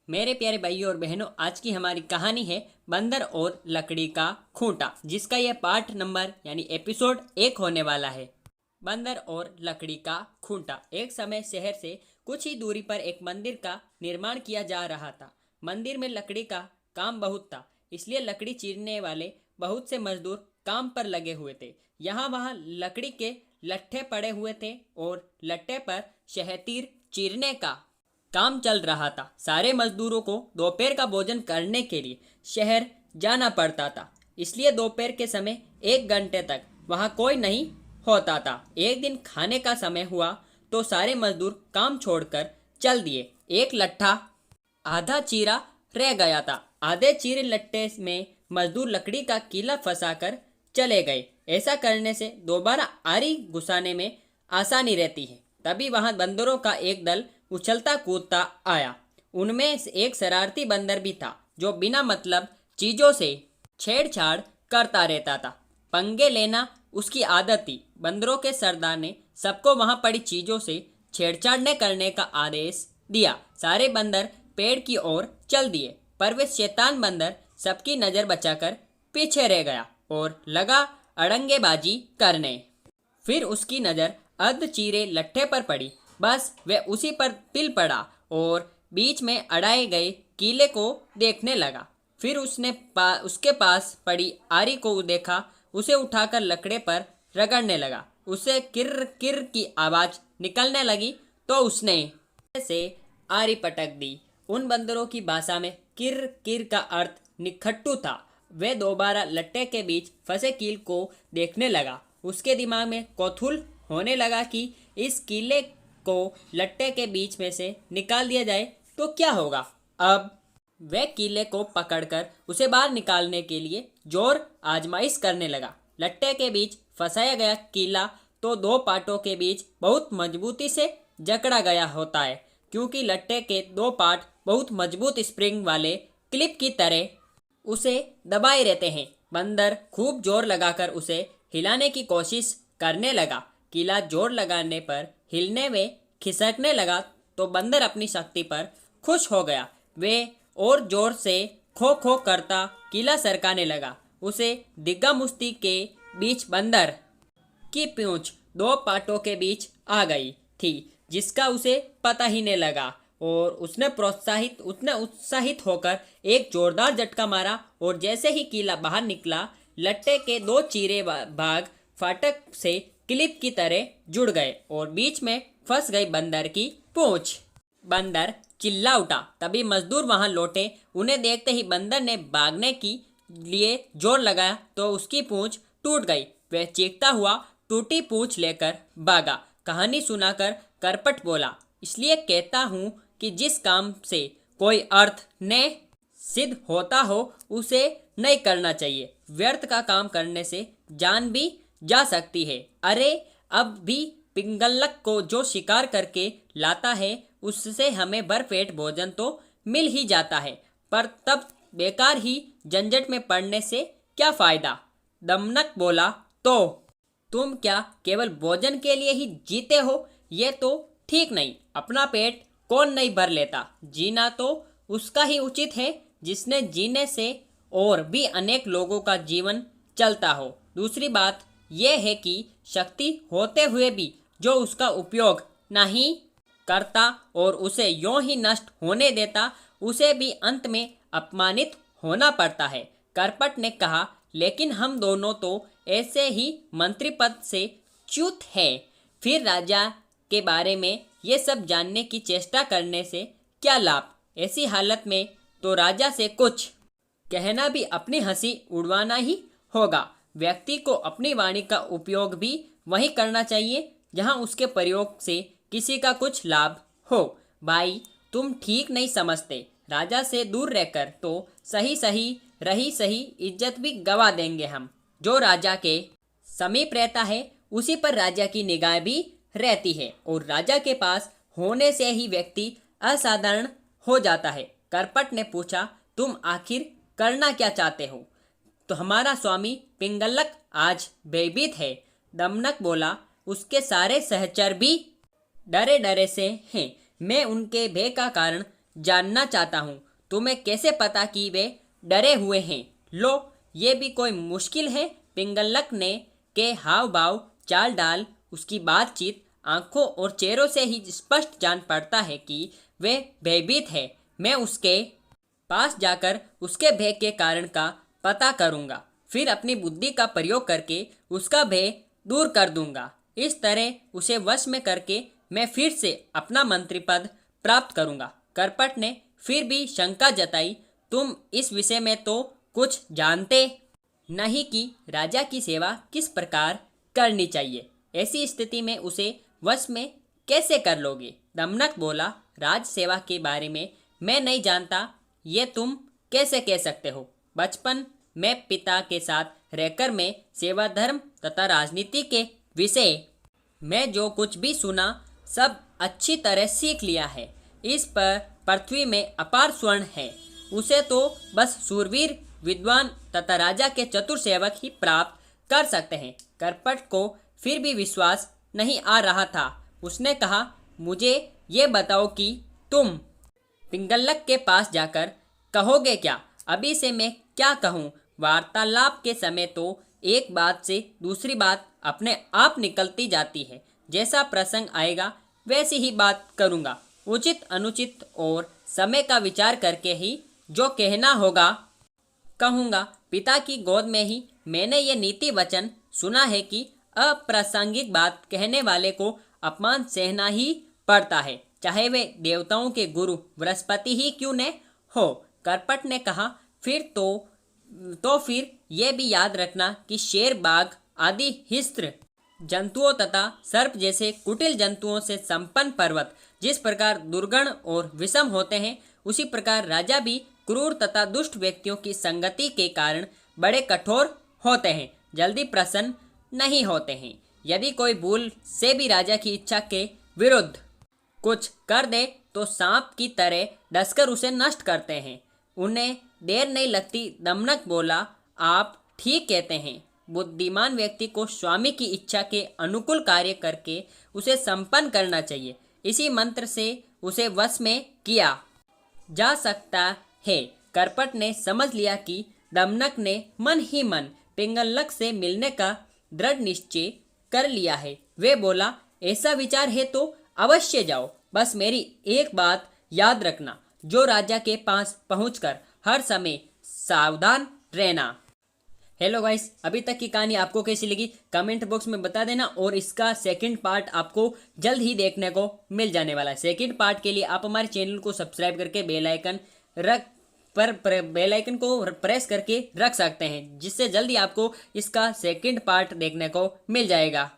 मेरे प्यारे भाइयों और बहनों, आज की हमारी कहानी है बंदर और लकड़ी का खूंटा, जिसका यह पार्ट नंबर यानी एपिसोड 1 होने वाला है। बंदर और लकड़ी का खूंटा। एक समय शहर से कुछ ही दूरी पर एक मंदिर का निर्माण किया जा रहा था। मंदिर में लकड़ी का काम बहुत था, इसलिए लकड़ी चीरने वाले बहुत से मजदूर काम पर लगे हुए थे। यहाँ वहाँ लकड़ी के लट्ठे पड़े हुए थे और लट्ठे पर शहतीर चीरने का काम चल रहा था। सारे मजदूरों को दोपहर का भोजन करने के लिए शहर जाना पड़ता था, इसलिए दोपहर के समय 1 घंटे तक वहाँ कोई नहीं होता था। एक दिन खाने का समय हुआ तो सारे मजदूर काम छोड़कर चल दिए। एक लट्ठा आधा चीरा रह गया था। आधे चीरे लट्ठे में मजदूर लकड़ी का कीला फंसाकर चले गए। ऐसा करने से दोबारा आरी घुसाने में आसानी रहती है। तभी वहां बंदरों का एक दल उछलता कूदता आया। उनमें से एक शरारती बंदर भी था, जो बिना मतलब चीजों से छेड़छाड़ करता रहता था। पंगे लेना उसकी आदत थी। बंदरों के सरदार ने सबको वहां पड़ी चीजों से छेड़छाड़ न करने का आदेश दिया। सारे बंदर पेड़ की ओर चल दिए, पर वे शैतान बंदर सबकी नजर बचाकर पीछे रह गया और लगा अड़ंगेबाजी करने। फिर उसकी नज़र अर्ध चीरे लट्ठे पर पड़ी। बस वह उसी पर पिल पड़ा और बीच में अड़ाए गए कीले को देखने लगा। फिर उसने उसके पास पड़ी आरी को देखा। उसे उठाकर लकड़े पर रगड़ने लगा। उसे किर किर की आवाज़ निकलने लगी तो उसने से आरी पटक दी। उन बंदरों की भाषा में किर किर का अर्थ निखट्टू था। वह दोबारा लट्टे के बीच फंसे कील को देखने लगा। उसके दिमाग में कौतूहल होने लगा कि इस कीले को लट्टे के बीच में से निकाल दिया जाए तो क्या होगा। अब वह कीले को पकड़कर उसे बाहर निकालने के लिए जोर आजमाइश करने लगा। लट्टे के बीच फंसाया गया कीला तो दो पार्टों के बीच बहुत मजबूती से जकड़ा गया होता है, क्योंकि लट्टे के दो पार्ट बहुत मजबूत स्प्रिंग वाले क्लिप की तरह उसे दबाए रहते हैं। बंदर खूब जोर लगाकर उसे हिलाने की कोशिश करने लगा। कीला जोर लगाने पर हिलने व खिसकने लगा तो बंदर अपनी शक्ति पर खुश हो गया। वे और जोर से खो खो करता कीला सरकाने लगा। उसे दिग्गा मुश्ती के बीच बंदर की पूंछ दो पाटों के बीच आ गई थी, जिसका उसे पता ही नहीं लगा और उसने उत्साहित होकर एक जोरदार झटका मारा और जैसे ही कीला बाहर निकला, लट्टे के दो चीरे भाग फाटक से क्लिप की तरह जुड़ गए और बीच में फंस गई बंदर की पूंछ। बंदर चिल्ला उठा। तभी मजदूर वहां लौटे। उन्हें देखते ही बंदर ने भागने की लिए जोर लगाया तो उसकी पूंछ टूट गई। वह चीखता हुआ टूटी पूंछ लेकर भागा। कहानी सुनाकर करपट बोला, इसलिए कहता हूँ कि जिस काम से कोई अर्थ न सिद्ध होता हो उसे नहीं करना चाहिए। व्यर्थ का काम करने से जान भी जा सकती है। अरे अब भी पिंगलक को जो शिकार करके लाता है उससे हमें भरपेट भोजन तो मिल ही जाता है, पर तब बेकार ही झंझट में पड़ने से क्या फायदा। दमनक बोला, तो तुम क्या केवल भोजन के लिए ही जीते हो? ये तो ठीक नहीं। अपना पेट कौन नहीं भर लेता। जीना तो उसका ही उचित है जिसने जीने से और भी अनेक लोगों का जीवन चलता हो। दूसरी बात यह है कि शक्ति होते हुए भी जो उसका उपयोग नहीं करता और उसे यों ही नष्ट होने देता, उसे भी अंत में अपमानित होना पड़ता है। करपट ने कहा, लेकिन हम दोनों तो ऐसे ही मंत्री पद से च्युत हैं। फिर राजा के बारे में ये सब जानने की चेष्टा करने से क्या लाभ? ऐसी हालत में तो राजा से कुछ कहना भी अपनी हंसी उड़वाना ही होगा। व्यक्ति को अपनी वाणी का उपयोग भी वही करना चाहिए जहां उसके प्रयोग से किसी का कुछ लाभ हो। भाई, तुम ठीक नहीं समझते। राजा से दूर रहकर तो सही सही इज्जत भी गवा देंगे हम। जो राजा के समीप रहता है उसी पर राजा की निगाह भी रहती है और राजा के पास होने से ही व्यक्ति असाधारण हो जाता है। करपट ने पूछा, तुम आखिर करना क्या चाहते हो? तो हमारा स्वामी पिंगलक आज भयभीत है। दमनक बोला, उसके सारे सहचर भी डरे डरे से हैं। मैं उनके भय का कारण जानना चाहता हूँ। तुम्हें कैसे पता कि वे डरे हुए हैं? लो, ये भी कोई मुश्किल है? पिंगलक ने के हाव भाव, चाल डाल, उसकी बातचीत, आंखों और चेहरों से ही स्पष्ट जान पड़ता है कि वे भयभीत है। मैं उसके पास जाकर उसके भय के कारण का पता करूंगा, फिर अपनी बुद्धि का प्रयोग करके उसका भय दूर कर दूंगा। इस तरह उसे वश में करके मैं फिर से अपना मंत्री पद प्राप्त करूंगा। करपट ने फिर भी शंका जताई, तुम इस विषय में तो कुछ जानते नहीं कि राजा की सेवा किस प्रकार करनी चाहिए। ऐसी स्थिति में उसे वश में कैसे कर लोगे? दमनक बोला, राज सेवा के बारे में मैं नहीं जानता, ये तुम कैसे कह सकते हो? बचपन में पिता के साथ रहकर मैं सेवा धर्म तथा राजनीति के विषय में जो कुछ भी सुना सब अच्छी तरह सीख लिया है। इस पर पृथ्वी में अपार स्वर्ण है, उसे तो बस सूरवीर, विद्वान तथा राजा के चतुर सेवक ही प्राप्त कर सकते हैं। करपट को फिर भी विश्वास नहीं आ रहा था। उसने कहा, मुझे ये बताओ कि तुम पिंगलक के पास जाकर कहोगे क्या? अभी से मैं क्या कहूँ? वार्तालाप के समय तो एक बात से दूसरी बात अपने आप निकलती जाती है। जैसा प्रसंग आएगा वैसी ही बात करूँगा। उचित अनुचित और समय का विचार करके ही जो कहना होगा कहूँगा। पिता की गोद में ही मैंने ये नीति वचन सुना है कि अप्रासंगिक बात कहने वाले को अपमान सहना ही पड़ता है, चाहे वे देवताओं के गुरु बृहस्पति ही क्यों न हो। करपट ने कहा, फिर फिर ये भी याद रखना कि शेर, बाघ आदि हिंस्र जंतुओं तथा सर्प जैसे कुटिल जंतुओं से संपन्न पर्वत जिस प्रकार दुर्गण और विषम होते हैं, उसी प्रकार राजा भी क्रूर तथा दुष्ट व्यक्तियों की संगति के कारण बड़े कठोर होते हैं, जल्दी प्रसन्न नहीं होते हैं। यदि कोई भूल से भी राजा की इच्छा के विरुद्ध कुछ कर दे तो सांप की तरह डसकर उसे नष्ट करते हैं। उन्हें देर नहीं लगती। दमनक बोला, आप ठीक कहते हैं। बुद्धिमान व्यक्ति को स्वामी की इच्छा के अनुकूल कार्य करके उसे संपन्न करना चाहिए। इसी मंत्र से उसे वश में किया जा सकता है। करपट ने समझ लिया कि दमनक ने मन ही मन पिंगलक से मिलने का दृढ़ निश्चय कर लिया है। वे बोला, ऐसा विचार है तो अवश्य जाओ, बस मेरी एक बात याद रखना, जो राजा के पास पहुंचकर हर समय सावधान रहना। हेलो गाइस, अभी तक की कहानी आपको कैसी लगी कमेंट बॉक्स में बता देना, और इसका सेकंड पार्ट आपको जल्द ही देखने को मिल जाने वाला है। सेकंड पार्ट के लिए आप हमारे चैनल को सब्सक्राइब करके बेल आइकन को प्रेस करके रख सकते हैं, जिससे जल्दी आपको इसका सेकंड पार्ट देखने को मिल जाएगा।